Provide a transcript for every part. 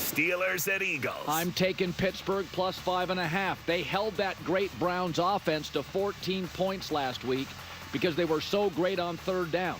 Steelers at Eagles. I'm taking Pittsburgh plus 5.5. They held that great Browns offense to 14 points last week because they were so great on third down.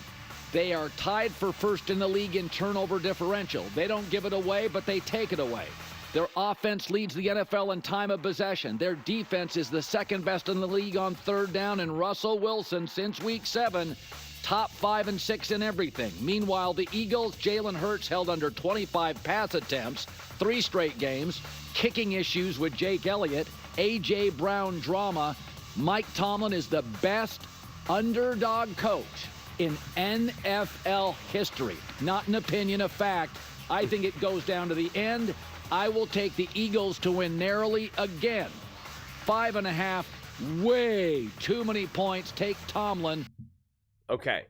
They are tied for first in the league in turnover differential. They don't give it away, but they take it away. Their offense leads the NFL in time of possession. Their defense is the second best in the league on third down, and Russell Wilson, since week 7, top 5 and 6 in everything. Meanwhile, the Eagles, Jalen Hurts held under 25 pass attempts, 3 straight games, kicking issues with Jake Elliott, A.J. Brown drama. Mike Tomlin is the best underdog coach in NFL history. Not an opinion, a fact. I think it goes down to the end. I will take the Eagles to win narrowly again. 5.5, way too many points. Take Tomlin. Okay.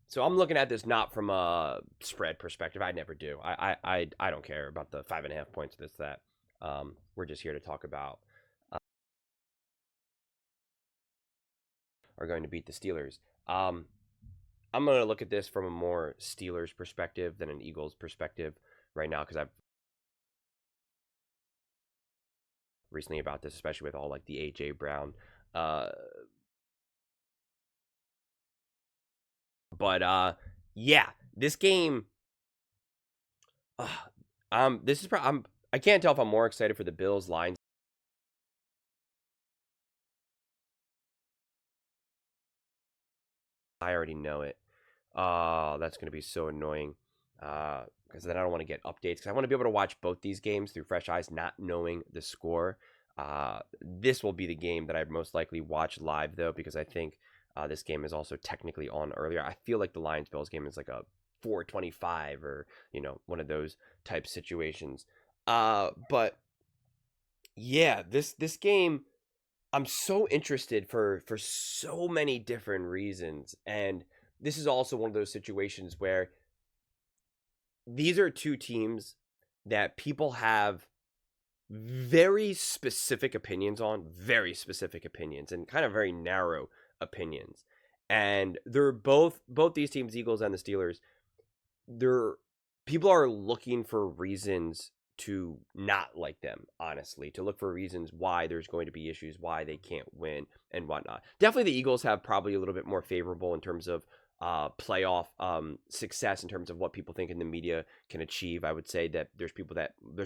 So I'm looking at this not from a spread perspective. I never do. I don't care about the 5.5 points, this, that. We're just here to talk about are going to beat the Steelers. I'm going to look at this from a more Steelers perspective than an Eagles perspective right now, because I've recently about this, especially with all like the A.J. Brown. Yeah, this game. This is I can't tell if I'm more excited for the Bills Lions. I already know it. That's going to be so annoying. Because then I don't want to get updates. Because I want to be able to watch both these games through fresh eyes, not knowing the score. This will be the game that I most likely watch live, though, because I think this game is also technically on earlier. I feel like the Lions-Bills game is like a 4:25 or, one of those type situations. But yeah, this game, I'm so interested for so many different reasons. And this is also one of those situations where these are two teams that people have very specific opinions on, and kind of very narrow opinions. And they're both these teams, Eagles and the Steelers, people are looking for reasons to not like them, honestly, to look for reasons why there's going to be issues, why they can't win and whatnot. Definitely the Eagles have probably a little bit more favorable in terms of playoff success, in terms of what people think in the media can achieve. I would say that there's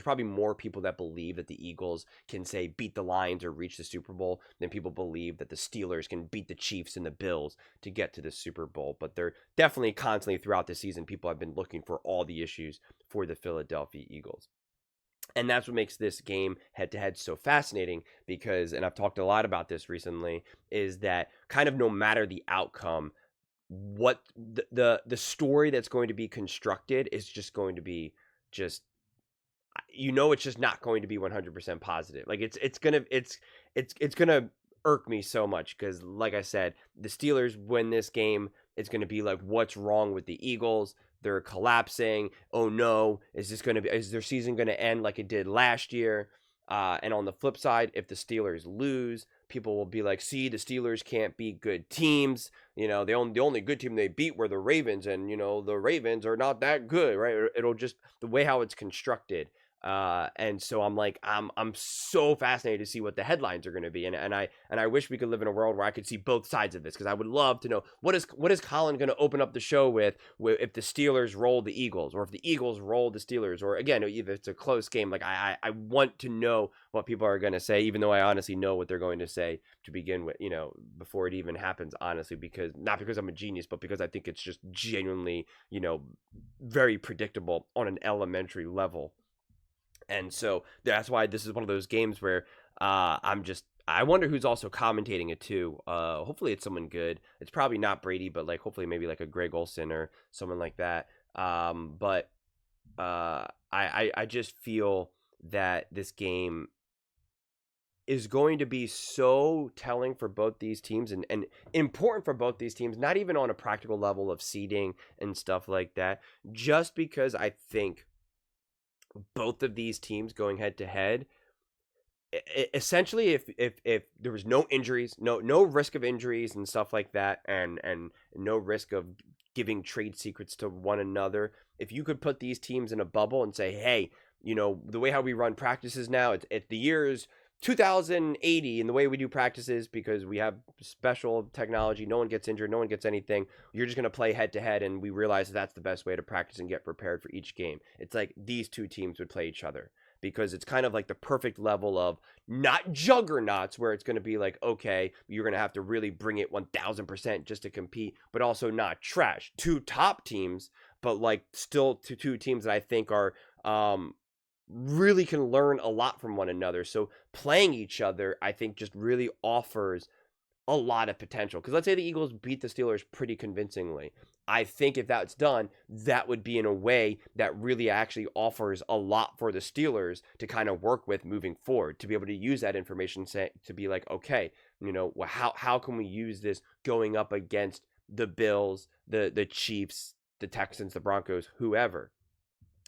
probably more people that believe that the Eagles can, say, beat the Lions or reach the Super Bowl than people believe that the Steelers can beat the Chiefs and the Bills to get to the Super Bowl. But they're definitely constantly throughout the season, people have been looking for all the issues for the Philadelphia Eagles. And that's what makes this game head-to-head so fascinating, because, and I've talked a lot about this recently, is that kind of no matter the outcome, what the story that's going to be constructed is just going to be it's just not going to be 100% positive. Like it's gonna irk me so much, because like I said, the Steelers win this game, it's going to be like, what's wrong with the Eagles? They're collapsing. Oh no, is their season going to end like it did last year? And on the flip side, if the Steelers lose, people will be like, see, the Steelers can't beat good teams. The only good team they beat were the Ravens, and, the Ravens are not that good, right? It'll just, the way how it's constructed. And so I'm like, I'm so fascinated to see what the headlines are going to be. And I wish we could live in a world where I could see both sides of this, because I would love to know what is Colin going to open up the show with if the Steelers roll the Eagles, or if the Eagles roll the Steelers, or again, if it's a close game. Like I want to know what people are going to say, even though I honestly know what they're going to say to begin with, before it even happens, honestly, because not because I'm a genius, but because I think it's just genuinely, very predictable on an elementary level. And so that's why this is one of those games where I wonder who's also commentating it too. Hopefully it's someone good. It's probably not Brady, but like hopefully maybe like a Greg Olsen or someone like that. But I just feel that this game is going to be so telling for both these teams, and important for both these teams, not even on a practical level of seeding and stuff like that, just because I think both of these teams going head to head, essentially, if there was no injuries, no risk of injuries and stuff like that, and no risk of giving trade secrets to one another, if you could put these teams in a bubble and say, hey, the way how we run practices now, it's the years 2080 and the way we do practices, because we have special technology, no one gets injured, no one gets anything. You're just going to play head to head, and we realize that's the best way to practice and get prepared for each game. It's like these two teams would play each other, because it's kind of like the perfect level of not juggernauts where it's going to be like, okay, you're going to have to really bring it 1000% just to compete, but also not trash. Two top teams, but like still two teams that I think are really can learn a lot from one another. So playing each other, I think, just really offers a lot of potential. Because let's say the Eagles beat the Steelers pretty convincingly. I think if that's done, that would be in a way that really actually offers a lot for the Steelers to kind of work with moving forward, to be able to use that information to be like, okay, how can we use this going up against the Bills, the Chiefs, the Texans, the Broncos, whoever.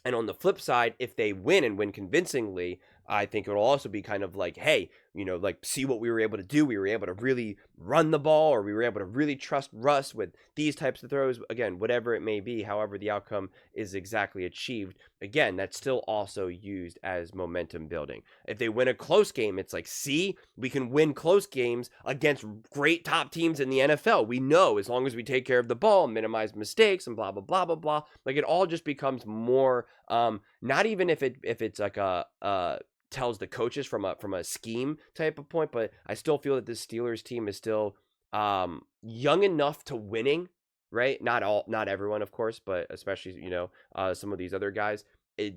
And on the flip side, if they win and win convincingly, I think it'll also be kind of like, hey, like, see what we were able to do. We were able to really run the ball, or we were able to really trust Russ with these types of throws. Again, whatever it may be, however the outcome is exactly achieved. Again, that's still also used as momentum building. If they win a close game, it's like, see, we can win close games against great top teams in the NFL. We know as long as we take care of the ball, minimize mistakes, and blah, blah, blah, blah, blah. Like, it all just becomes more, not even if it's like tells the coaches from a scheme type of point, but I still feel that this Steelers team is still young enough to winning, right? Not everyone, of course, but especially some of these other guys.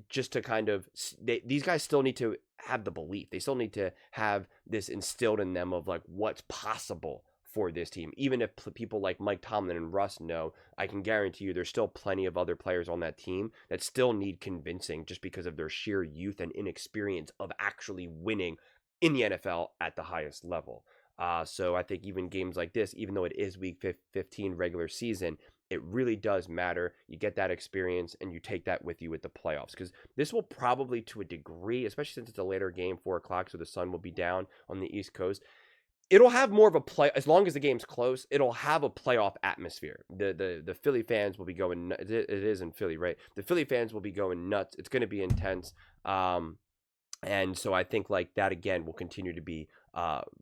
Just to kind of these guys still need to have the belief. They still need to have this instilled in them of like what's possible for this team. Even if people like Mike Tomlin and Russ know, I can guarantee you there's still plenty of other players on that team that still need convincing just because of their sheer youth and inexperience of actually winning in the NFL at the highest level. So I think even games like this, even though it is week 15 regular season, it really does matter. You get that experience and you take that with you with the playoffs, because this will probably, to a degree, especially since it's a later game, 4:00, so the sun will be down on the East Coast, it'll have more of a play, as long as the game's close, it'll have a playoff atmosphere. The Philly fans will be going nuts. It is in Philly, right? The Philly fans will be going nuts. It's going to be intense. And so I think like that, again, will continue to be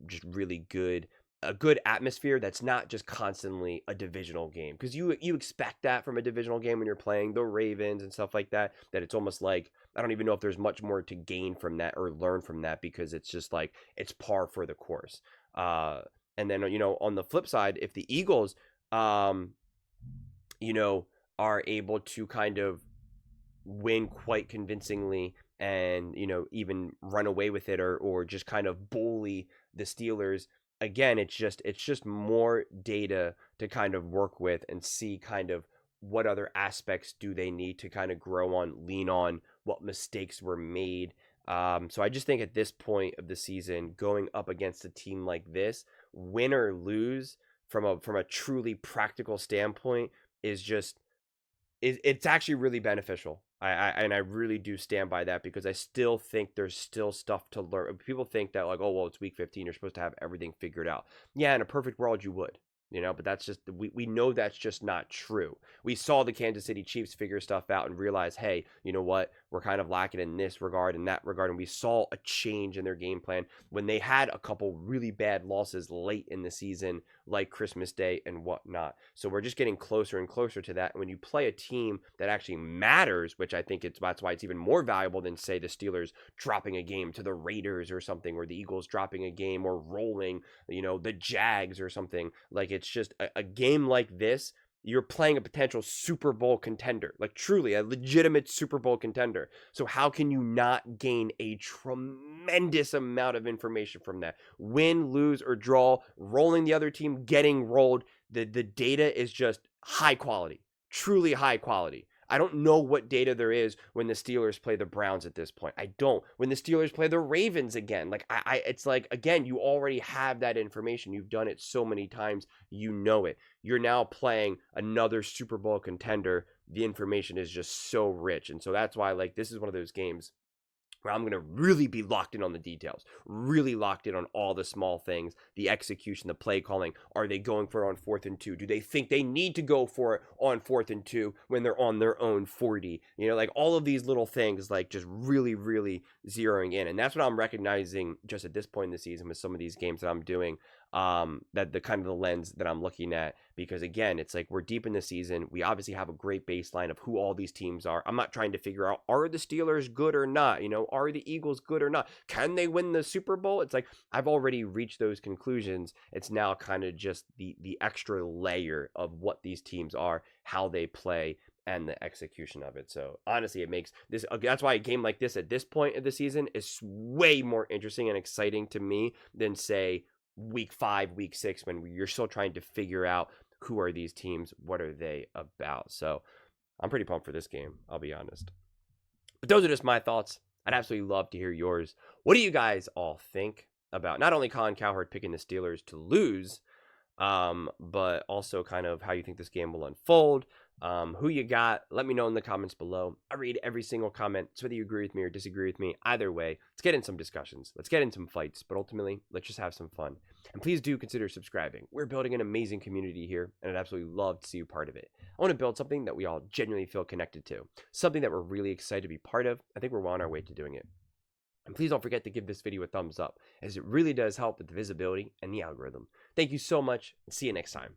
just really good. A good atmosphere that's not just constantly a divisional game, because you expect that from a divisional game when you're playing the Ravens and stuff like that, that it's almost like, I don't even know if there's much more to gain from that or learn from that, because it's just like it's par for the course. And then on the flip side, if the Eagles are able to kind of win quite convincingly and even run away with it, or just kind of bully the Steelers, again, it's just more data to kind of work with and see kind of what other aspects do they need to kind of grow on, lean on, what mistakes were made. So I just think at this point of the season, going up against a team like this, win or lose from a truly practical standpoint, is just it's actually really beneficial. I really do stand by that, because I still think there's still stuff to learn. People think that like, oh, well, it's week 15, you're supposed to have everything figured out. Yeah, in a perfect world you would. But that's just, we know that's just not true. We saw the Kansas City Chiefs figure stuff out and realize, hey, you know what? We're kind of lacking in this regard and that regard. And we saw a change in their game plan when they had a couple really bad losses late in the season, like Christmas Day and whatnot. So we're just getting closer and closer to that. And when you play a team that actually matters, which I think that's why it's even more valuable than, say, the Steelers dropping a game to the Raiders or something, or the Eagles dropping a game, or rolling, the Jags or something. Like, it's just a game like this, you're playing a potential Super Bowl contender, like truly a legitimate Super Bowl contender. So how can you not gain a tremendous amount of information from that? Win, lose, or draw, rolling the other team, getting rolled. The data is just high quality, truly high quality. I don't know what data there is when the Steelers play the Browns at this point. I don't. When the Steelers play the Ravens again, like it's like, again, you already have that information. You've done it so many times. You know it. You're now playing another Super Bowl contender. The information is just so rich. And so that's why, like, this is one of those games where I'm going to really be locked in on the details, really locked in on all the small things, the execution, the play calling. Are they going for it on 4th and 2? Do they think they need to go for it on 4th and 2 when they're on their own 40? You know, like all of these little things, like just really, really zeroing in. And that's what I'm recognizing just at this point in the season with some of these games that I'm doing, that the kind of the lens that I'm looking at, because again, it's like we're deep in the season. We obviously have a great baseline of who all these teams are. I'm not trying to figure out, are the Steelers good or not? You know, are the Eagles good or not? Can they win the Super Bowl? It's like I've already reached those conclusions. It's now kind of just the extra layer of what these teams are, how they play, and the execution of it. So honestly, it makes this, that's why a game like this at this point of the season is way more interesting and exciting to me than say week 5, week 6, when you're still trying to figure out who are these teams, what are they about. So I'm pretty pumped for this game, I'll be honest. But those are just my thoughts. I'd absolutely love to hear yours. What do you guys all think about not only Colin Cowherd picking the Steelers to lose, but also kind of how you think this game will unfold, who you got? Let me know in the comments below. I read every single comment, so whether you agree with me or disagree with me, either way, let's get in some discussions. Let's get in some fights, but ultimately, let's just have some fun. And please do consider subscribing. We're building an amazing community here, and I'd absolutely love to see you part of it. I want to build something that we all genuinely feel connected to, something that we're really excited to be part of. I think we're well on our way to doing it. And please don't forget to give this video a thumbs up, as it really does help with the visibility and the algorithm. Thank you so much, and see you next time.